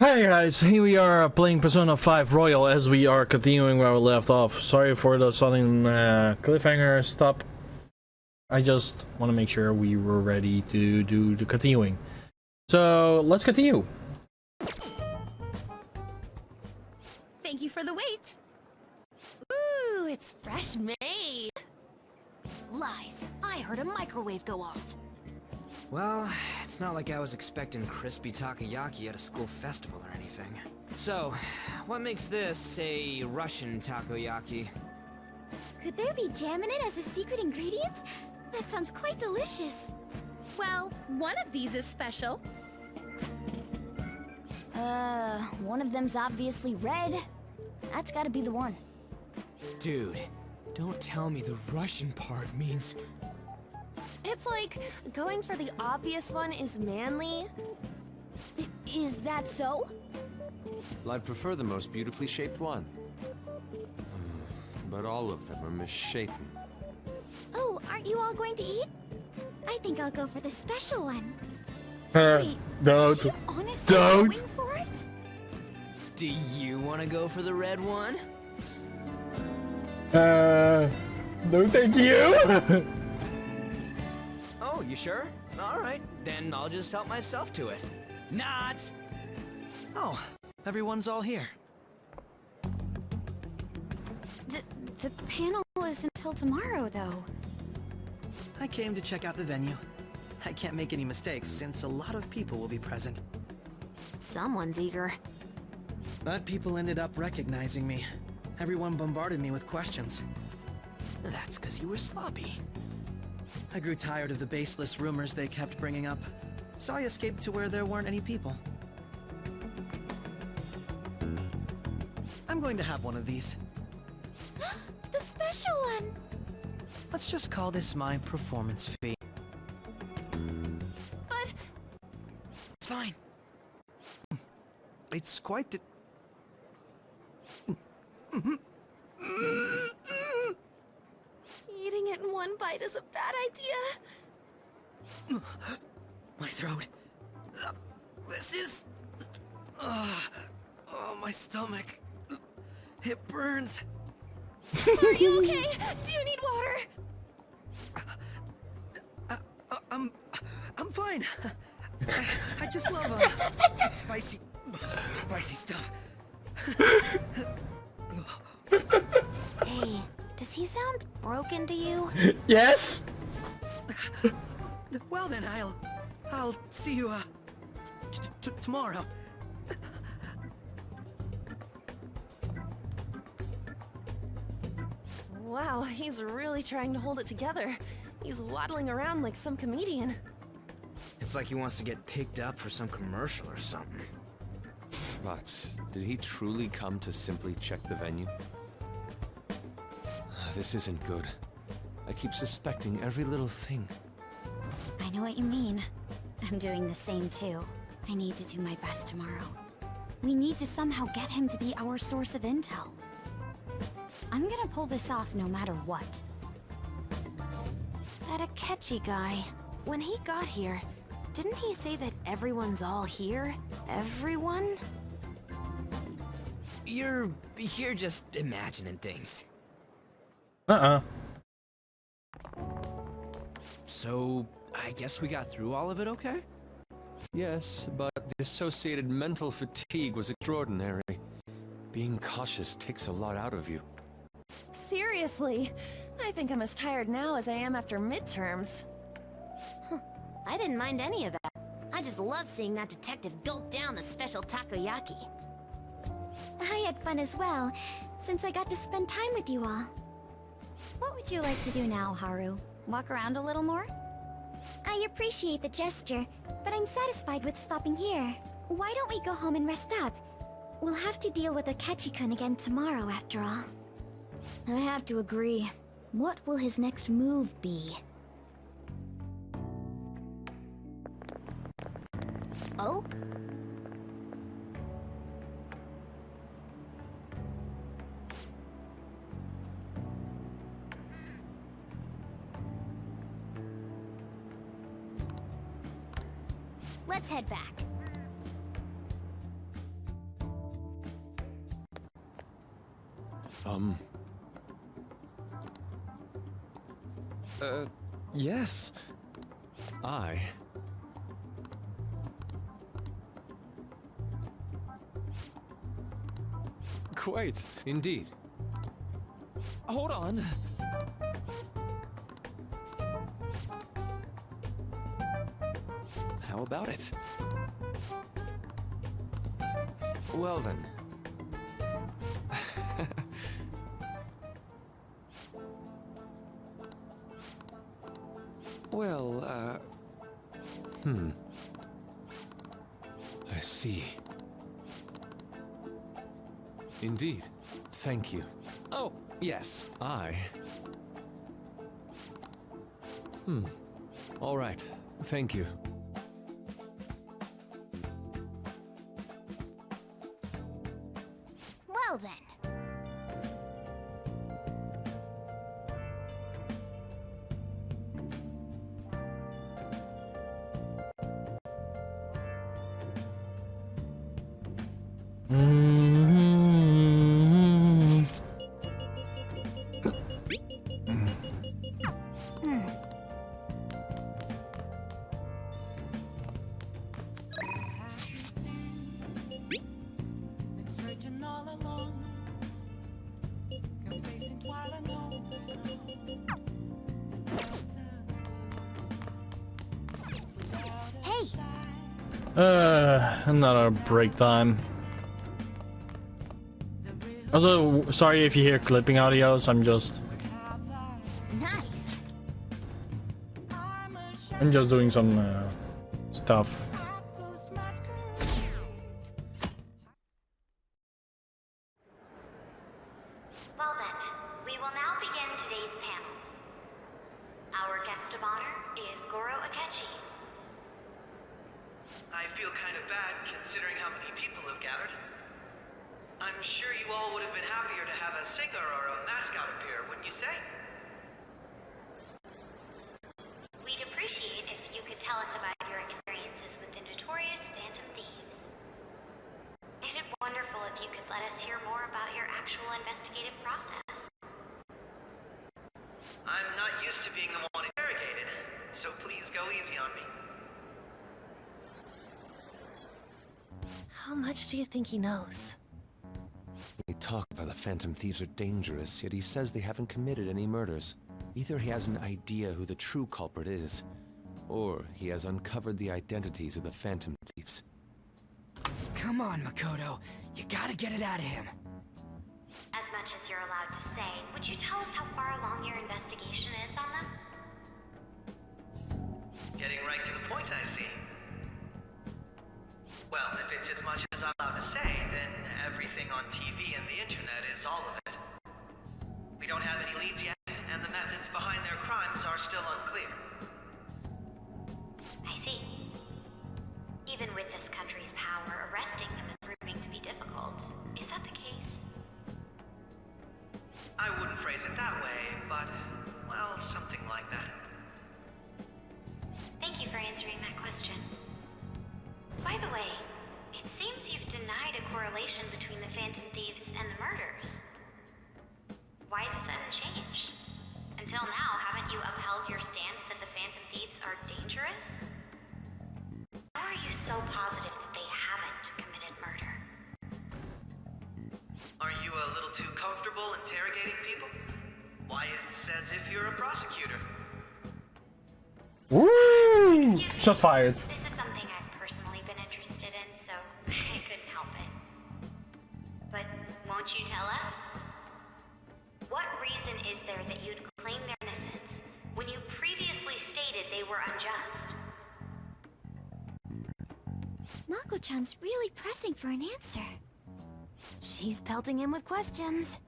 Hi guys, here we are playing Persona 5 Royal as we are continuing where we left off. Sorry for the sudden cliffhanger stop. I just want to make sure we were ready to do the continuing. So let's continue. Thank you for the wait. Ooh, it's fresh made. Lies, I heard a microwave go off. Well, it's not like I was expecting crispy takoyaki at a school festival or anything. So, what makes this a Russian takoyaki? Could there be jam in it as a secret ingredient? That sounds quite delicious. Well, one of these is special. One of them's obviously red. That's gotta be the one. Dude, don't tell me the Russian part means... It's like going for the obvious one is manly. Is that so? Well, I prefer the most beautifully shaped one. But all of them are misshapen. Oh, aren't you all going to eat? I think I'll go for the special one. Wait, don't. You honestly Don't. going for it? Do you want to go for the red one? No thank you. Oh, you sure? Alright, then I'll just help myself to it. Not! Oh, everyone's all here. The panel is until tomorrow, though. I came to check out the venue. I can't make any mistakes since a lot of people will be present. Someone's eager. But people ended up recognizing me. Everyone bombarded me with questions. That's because you were sloppy. I grew tired of the baseless rumors they kept bringing up, so I escaped to where there weren't any people. I'm going to have one of these. The special one! Let's just call this my performance fee. But It's fine. It's quite the... eating it in one bite is a bad idea. My throat. This is... oh, my stomach. It burns. Are you okay? Do you need water? I'm fine. I just love spicy stuff. Hey, does he sound broken to you? Yes. Well then, I'll see you tomorrow. Wow, he's really trying to hold it together. He's waddling around like some comedian. It's like he wants to get picked up for some commercial or something. But did he truly come to simply check the venue? This isn't good. I keep suspecting every little thing. I know what you mean. I'm doing the same too. I need to do my best tomorrow. We need to somehow get him to be our source of intel. I'm gonna pull this off no matter what. That Akechi guy, when he got here, didn't he say that everyone's all here? Everyone? You're just imagining things. So, I guess we got through all of it okay? Yes, but the associated mental fatigue was extraordinary. Being cautious takes a lot out of you. Seriously, I think I'm as tired now as I am after midterms. I didn't mind any of that. I just love seeing that detective gulp down the special takoyaki. I had fun as well, since I got to spend time with you all. What would you like to do now, Haru? Walk around a little more? I appreciate the gesture, but I'm satisfied with stopping here. Why don't we go home and rest up? We'll have to deal with Akechi-kun again tomorrow, after all. I have to agree. What will his next move be? Oh? Let's head back. Yes. Quite, indeed. Hold on. How about it? Well then. Well, I see. Indeed. Thank you. Oh, yes, all right. Thank you. Well then. Another break time. Also, sorry if you hear clipping audios, Nice. I'm just doing some stuff. Well then, we will now begin today's panel. Our guest of honor is Goro Akechi. I feel kind of bad considering how many people have gathered. I'm sure you all would have been happier to have a singer or a mascot appear, wouldn't you say? We'd appreciate if you could tell us about your experiences with the notorious Phantom Thieves. It'd be wonderful if you could let us hear more about your actual investigative process. I'm not used to being the one interrogated, so please go easy on me. How much do you think he knows? He talked about the Phantom Thieves are dangerous, yet he says they haven't committed any murders. Either he has an idea who the true culprit is, or he has uncovered the identities of the Phantom Thieves. Come on, Makoto. You gotta get it out of him. As much as you're allowed to say, would you tell us how far along your investigation is on them? Getting right to the point, I see. Well, if it's as much as I'm allowed to say, then everything on TV and the internet is all of it. We don't have any leads yet, and the methods behind their crimes are still unclear. I see. Even with this country's power, arresting them is proving to be difficult. Is that the case? I wouldn't phrase it that way, but, well, something like that. Thank you for answering that question. By the way, it seems you've denied a correlation between the Phantom Thieves and the murders. Why the sudden change? Until now, haven't you upheld your stance that the Phantom Thieves are dangerous? How are you so positive that they haven't committed murder? Are you a little too comfortable interrogating people? Why, it's as if you're a prosecutor. Woo! Excuse me, Shots fired. This is something I've personally been interested in, so I couldn't help it. But won't you tell us? What reason is there that you'd claim their innocence when you previously stated they were unjust? Mako-chan's really pressing for an answer. She's pelting him with questions.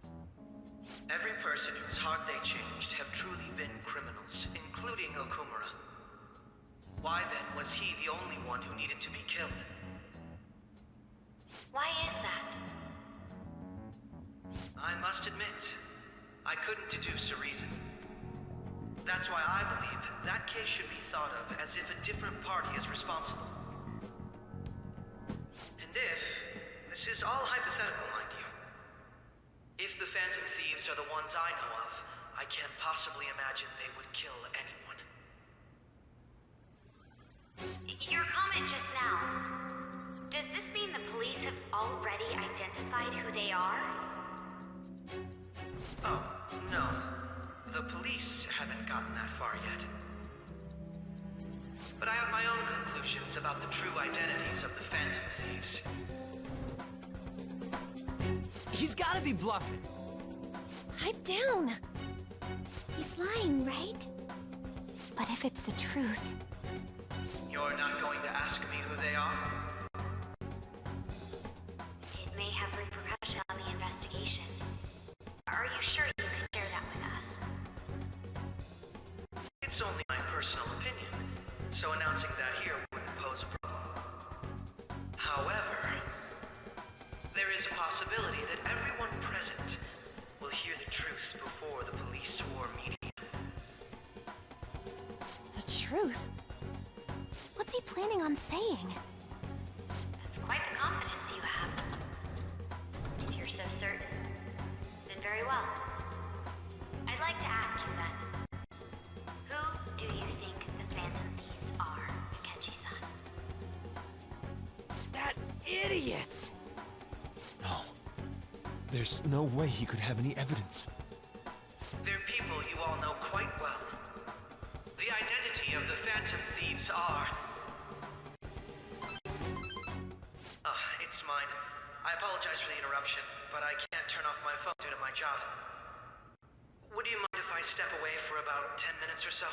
Every person whose heart they changed have truly been criminals, including Okumura. Why then was he the only one who needed to be killed? Why is that? I must admit, I couldn't deduce a reason. That's why I believe that case should be thought of as if a different party is responsible. And if, this is all hypothetical, mind you, if the Phantom are the ones I know of. I can't possibly imagine they would kill anyone. Your comment just now, does this mean the police have already identified who they are? Oh, no. The police haven't gotten that far yet. But I have my own conclusions about the true identities of the Phantom Thieves. He's gotta be bluffing. Pipe down. He's lying, right? But if it's the truth... You're not going to ask me who they are? It may have repercussions on the investigation. Are you sure you can share that with us? It's only my personal opinion, so announcing that here wouldn't pose a problem. However, there is a possibility that everyone present will hear the truth before the police or media. The truth? What's he planning on saying? That's quite the confidence you have. If you're so certain, then very well. I'd like to ask you then, who do you think the Phantom Thieves are, Akechi-san? That idiot! No. There's no way he could have any evidence. They're people you all know quite well. The identity of the Phantom Thieves are... it's mine. I apologize for the interruption, but I can't turn off my phone due to my job. Would you mind if I step away for about 10 minutes or so?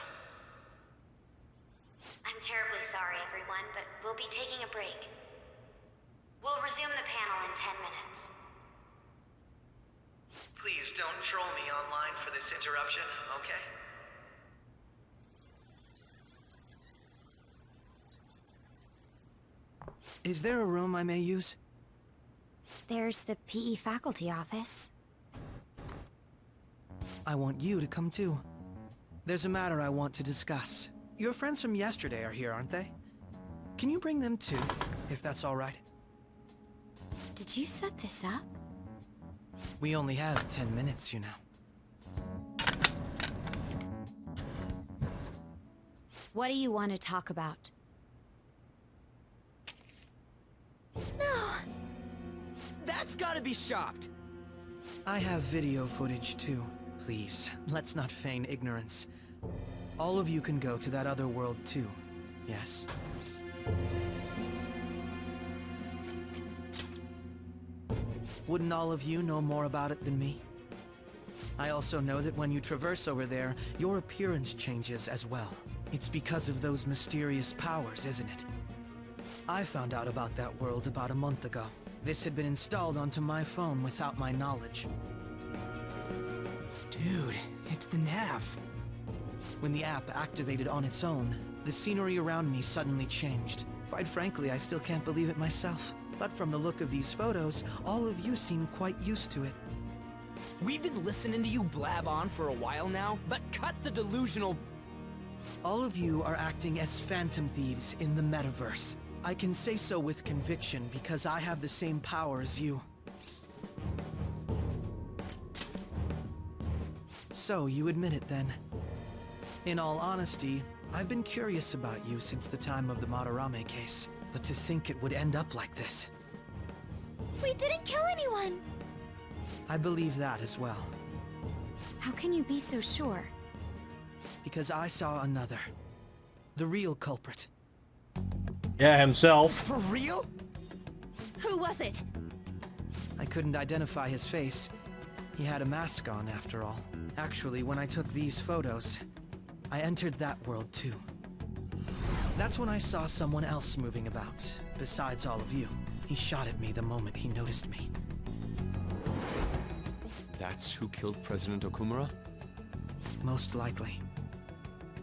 I'm terribly sorry, everyone, but we'll be taking a break. We'll resume the panel in 10 minutes. Please don't troll me online for this interruption, okay? Is there a room I may use? There's the PE faculty office. I want you to come too. There's a matter I want to discuss. Your friends from yesterday are here, aren't they? Can you bring them too, if that's all right? Did you set this up? We only have 10 minutes, you know. What do you want to talk about? No! That's gotta be shocked! I have video footage too. Please, let's not feign ignorance. All of you can go to that other world too, yes? Wouldn't all of you know more about it than me? I also know that when you traverse over there, your appearance changes as well. It's because of those mysterious powers, isn't it? I found out about that world about a month ago. This had been installed onto my phone without my knowledge. Dude, it's the nav. When the app activated on its own, the scenery around me suddenly changed. Quite frankly, I still can't believe it myself. But from the look of these photos, all of you seem quite used to it. We've been listening to you blab on for a while now, but cut the delusional... All of you are acting as Phantom Thieves in the metaverse. I can say so with conviction because I have the same power as you. So, you admit it then. In all honesty, I've been curious about you since the time of the Madarame case. But to think it would end up like this. We didn't kill anyone! I believe that as well. How can you be so sure? Because I saw another. The real culprit. Yeah, himself. For real? Who was it? I couldn't identify his face. He had a mask on, after all. Actually, when I took these photos, I entered that world too. That's when I saw someone else moving about, besides all of you. He shot at me the moment he noticed me. That's who killed President Okumura? Most likely.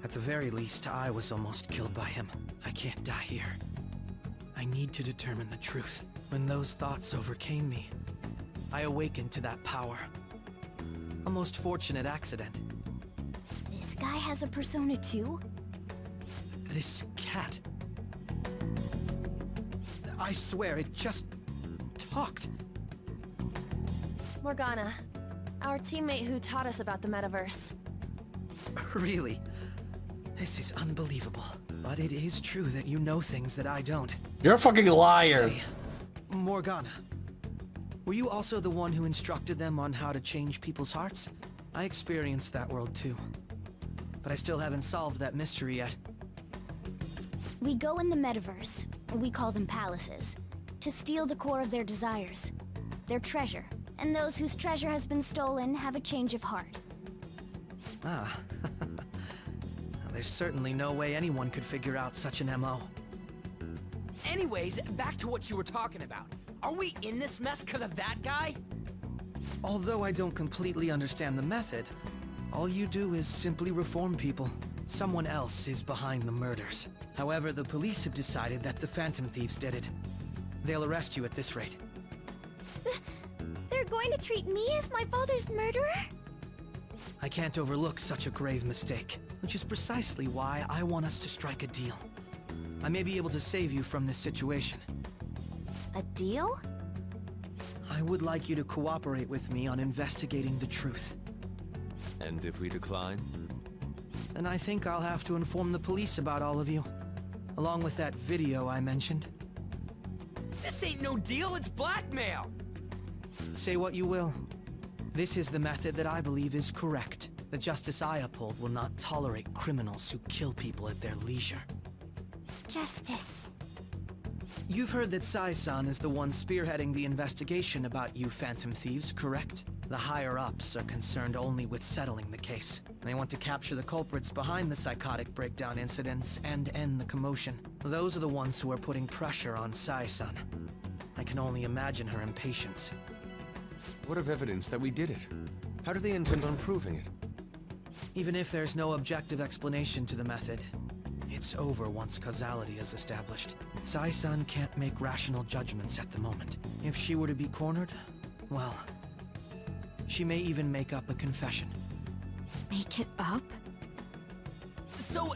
At the very least, I was almost killed by him. I can't die here. I need to determine the truth. When those thoughts overcame me, I awakened to that power. A most fortunate accident. This guy has a persona too? This cat. I swear, it just talked. Morgana, Our teammate who taught us about the metaverse. Really? This is unbelievable. But it is true that you know things that I don't. You're a fucking liar. Say, Morgana, were you also the one who instructed them on how to change people's hearts? I experienced that world too. But I still haven't solved that mystery yet. We go in the metaverse, we call them palaces, to steal the core of their desires, their treasure. And those whose treasure has been stolen have a change of heart. Ah. There's certainly no way anyone could figure out such an MO. Anyways, back to what you were talking about. Are we in this mess because of that guy? Although I don't completely understand the method, all you do is simply reform people. Someone else is behind the murders. However, the police have decided that the Phantom Thieves did it. They'll arrest you at this rate. They're going to treat me as my father's murderer? I can't overlook such a grave mistake, which is precisely why I want us to strike a deal. I may be able to save you from this situation. A deal? I would like you to cooperate with me on investigating the truth. And if we decline? Then I think I'll have to inform the police about all of you, along with that video I mentioned. This ain't no deal, it's blackmail! Say what you will. This is the method that I believe is correct. The justice I uphold will not tolerate criminals who kill people at their leisure. Justice. You've heard that Sai-san is the one spearheading the investigation about you Phantom Thieves, correct? The higher-ups are concerned only with settling the case. They want to capture the culprits behind the psychotic breakdown incidents and end the commotion. Those are the ones who are putting pressure on Sai-san. I can only imagine her impatience. What of evidence that we did it? How do they intend on proving it? Even if there's no objective explanation to the method, it's over once causality is established. Sai-san can't make rational judgments at the moment. If she were to be cornered, well, she may even make up a confession. Make it up? So,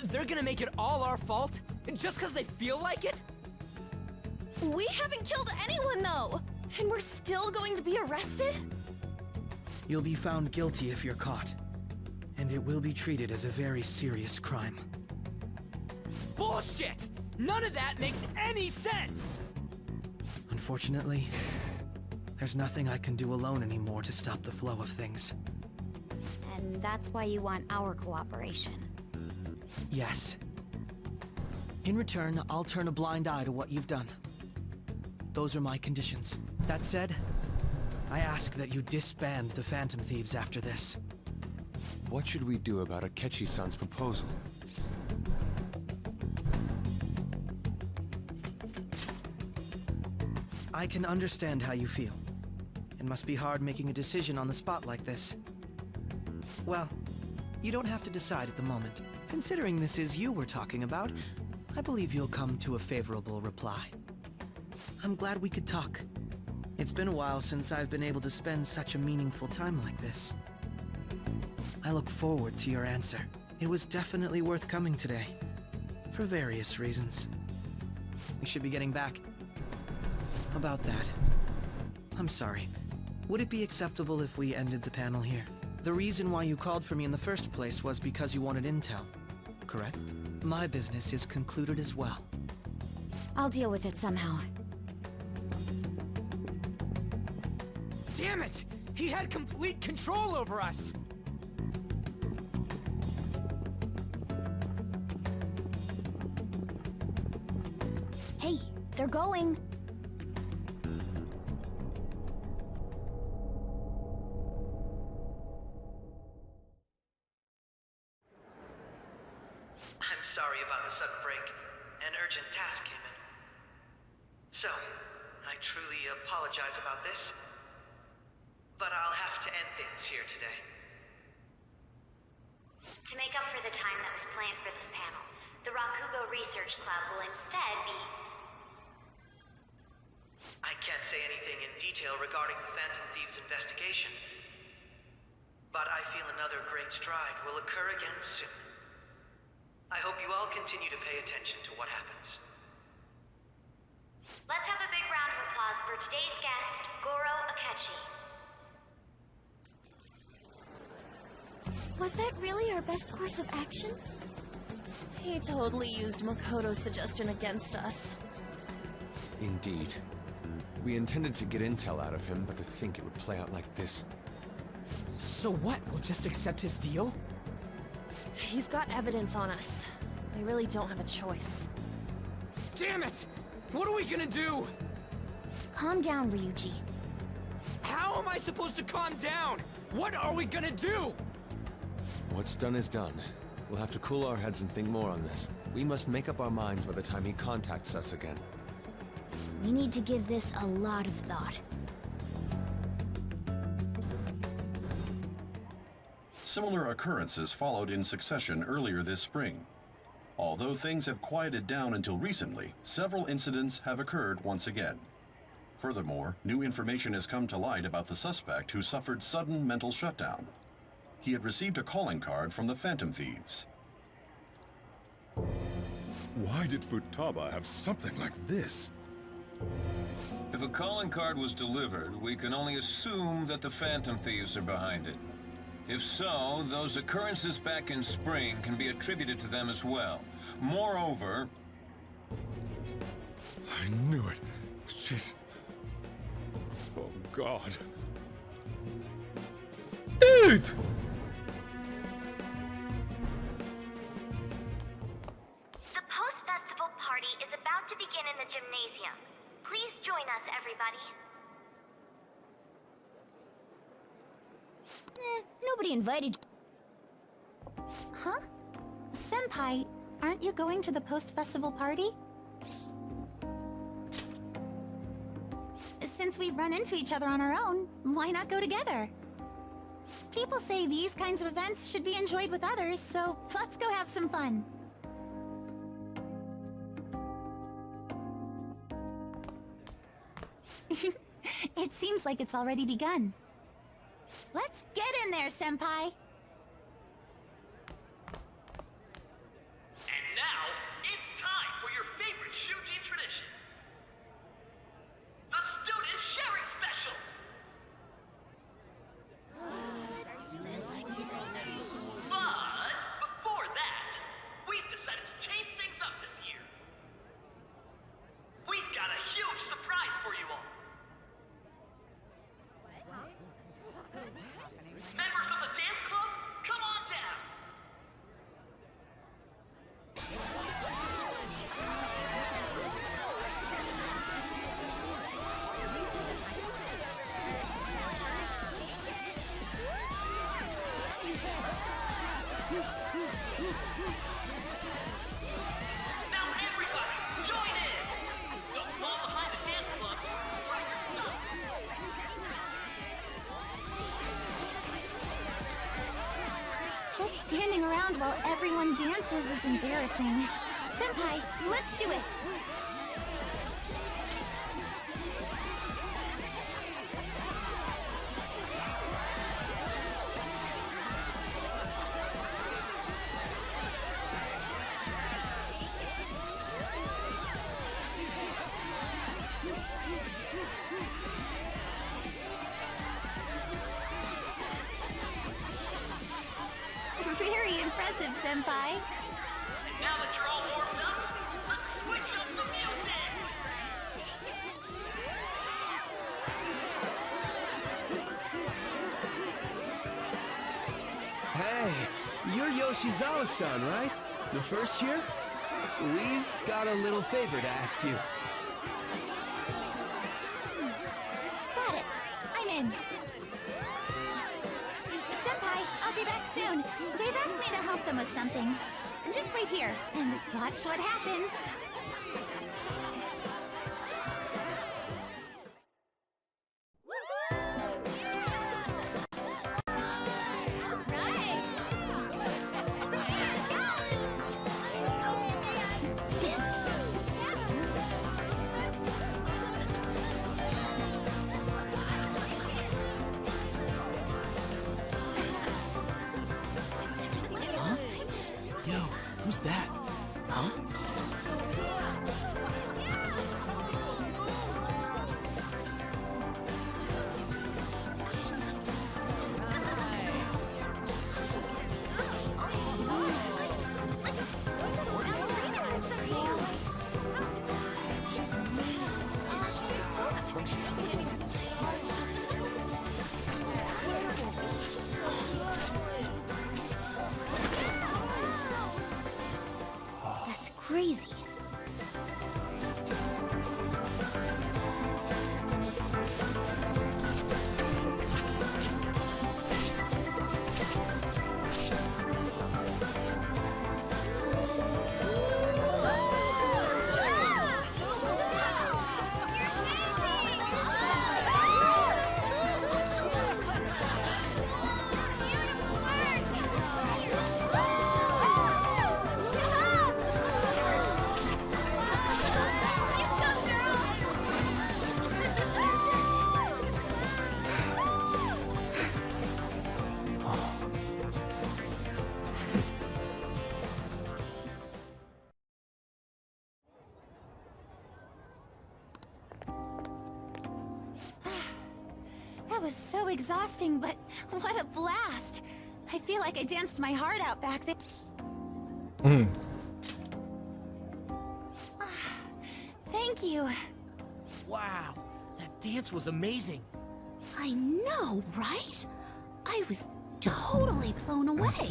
they're gonna make it all our fault? Just because they feel like it? We haven't killed anyone though! And we're still going to be arrested? You'll be found guilty if you're caught. And it will be treated as a very serious crime. Bullshit! None of that makes any sense! Unfortunately, there's nothing I can do alone anymore to stop the flow of things. And that's why you want our cooperation. Yes. In return, I'll turn a blind eye to what you've done. Those are my conditions. That said, I ask that you disband the Phantom Thieves after this. What should we do about Akechi-san's proposal? I can understand how you feel. It must be hard making a decision on the spot like this. Well, you don't have to decide at the moment. Considering this is you we're talking about, I believe you'll come to a favorable reply. I'm glad we could talk. It's been a while since I've been able to spend such a meaningful time like this. I look forward to your answer. It was definitely worth coming today, for various reasons. We should be getting back. About that, I'm sorry. Would it be acceptable if we ended the panel here? The reason why you called for me in the first place was because you wanted intel, correct? My business is concluded as well. I'll deal with it somehow. Damn it! He had complete control over us! Hey, they're going. I'm sorry about the sudden break. An urgent task came in. So, I truly apologize about this. But I'll have to end things here today. To make up for the time that was planned for this panel, the Rakugo Research Club will instead be... I can't say anything in detail regarding the Phantom Thieves investigation. But I feel another great stride will occur again soon. I hope you all continue to pay attention to what happens. Let's have a big round of applause for today's guest, Goro Akechi. Was that really our best course of action? He totally used Makoto's suggestion against us. Indeed. We intended to get intel out of him, but to think it would play out like this. So what? We'll just accept his deal? He's got evidence on us. I really don't have a choice. Damn it! What are we gonna do? Calm down, Ryuji. How am I supposed to calm down? What are we gonna do? What's done is done. We'll have to cool our heads and think more on this. We must make up our minds by the time he contacts us again. We need to give this a lot of thought. Similar occurrences followed in succession earlier this spring. Although things have quieted down until recently, several incidents have occurred once again. Furthermore, new information has come to light about the suspect who suffered sudden mental shutdown. He had received a calling card from the Phantom Thieves. Why did Futaba have something like this? If a calling card was delivered, we can only assume that the Phantom Thieves are behind it. If so, those occurrences back in spring can be attributed to them as well. Moreover... I knew it. She's... Oh, God. Dude! The post-festival party is about to begin in the gymnasium. Please join us, everybody. Nobody invited. Huh? Senpai, aren't you going to the post-festival party? Since we've run into each other on our own, why not go together? People say these kinds of events should be enjoyed with others, so let's go have some fun. It seems like it's already begun. Let's get in there, Senpai! And now, it's time for your favorite Shuji tradition. The Student Sharing Special! But, before that, we've decided to change things up this year. We've got a huge surprise for you all. Members of the dance club, come on down! Now everybody, join in! Don't fall behind the dance club or break your stuff! Just standing around while everyone dances is embarrassing. Senpai, let's do it! Very impressive, Senpai. And now that you're all warmed up, let's switch up the music! Hey, you're Yoshizawa-san, right? The first year? We've got a little favor to ask you. Got it. I'm in. Senpai, I'll be back soon. They've asked me to help them with something. Just wait here and watch what happens. Yo, who's that? Huh? That was so exhausting, but what a blast! I feel like I danced my heart out back there. Thank you. Wow, that dance was amazing. I know, right? I was totally blown away.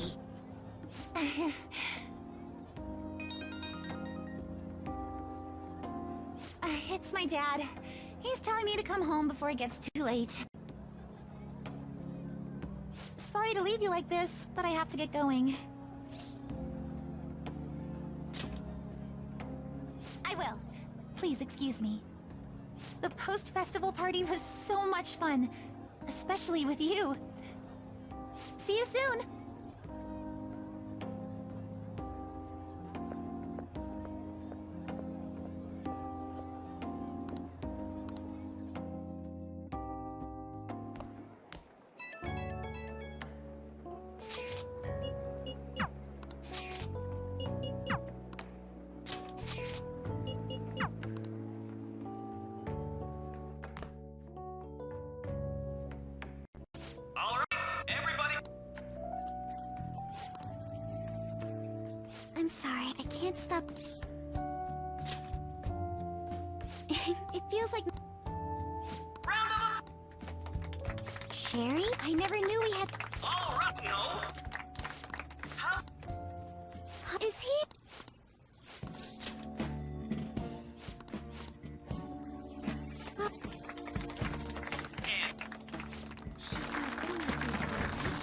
It's my dad. He's telling me to come home before it gets too late. Sorry to leave you like this, but I have to get going. I will. Please excuse me. The post-festival party was so much fun, especially with you. See you soon! I'm sorry, I can't stop. It feels like... Sherry? I never knew we had... Alright, no. How? Is he...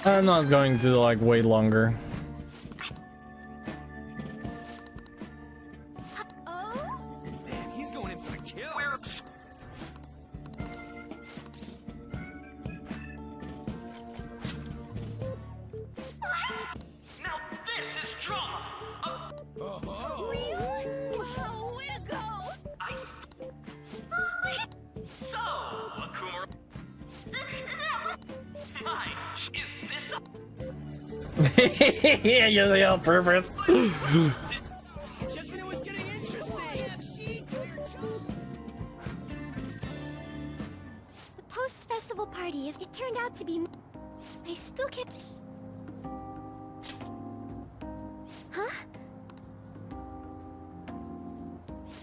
I'm not going to like wait longer. Man, he's going in for the kill. Now this is drama. Really? Wow, way to go! So, Akuma. My, is this a... Yeah, you're the on purpose. Just when it was getting interesting. The post-festival party it turned out to be... I still can't... Huh?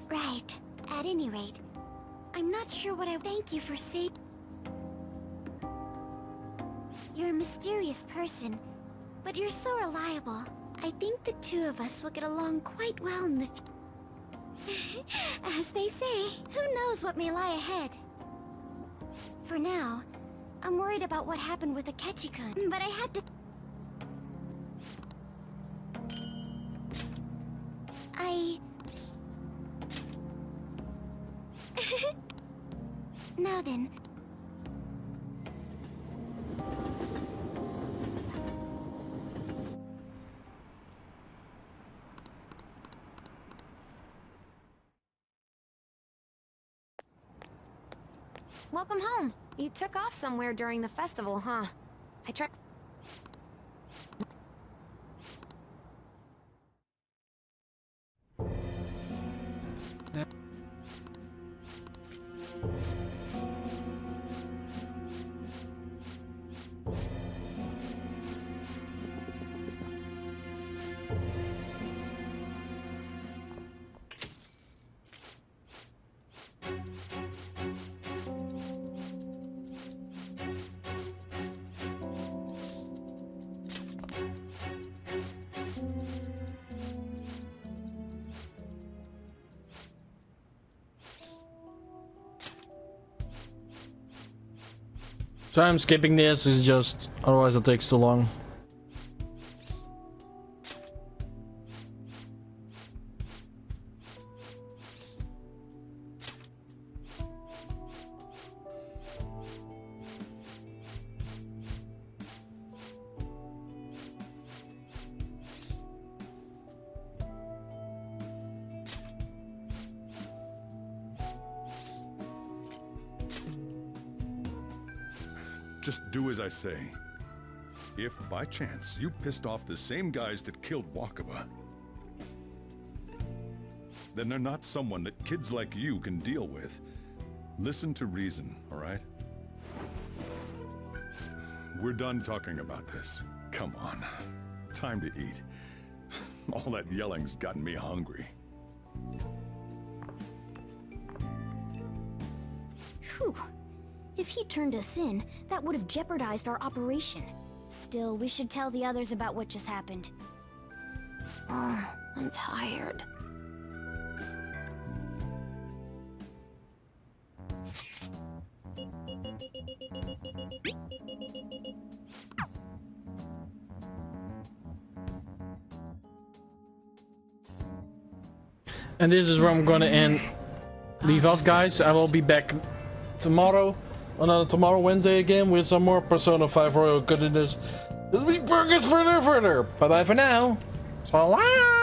Right. At any rate, I'm not sure what I... Thank you for saying... You're a mysterious person, but you're so reliable. I think the two of us will get along quite well in the... As they say, who knows what may lie ahead. For now, I'm worried about what happened with Akechi-kun, but I had to... Now then... Welcome home. You took off somewhere during the festival, huh? I tried... So I'm skipping this, is just otherwise it takes too long. Just do as I say. If, by chance, you pissed off the same guys that killed Wakaba, then they're not someone that kids like you can deal with. Listen to reason, all right? we're done talking about this. Come on. Time to eat. All that yelling's gotten me hungry. Whew. If he turned us in, that would have jeopardized our operation. Still, we should tell the others about what just happened. Oh, I'm tired. And this is where I'm gonna leave off, guys. I will be back tomorrow, tomorrow Wednesday again, with some more Persona 5 Royal goodness. It'll be burgers further. Bye bye for now. So long.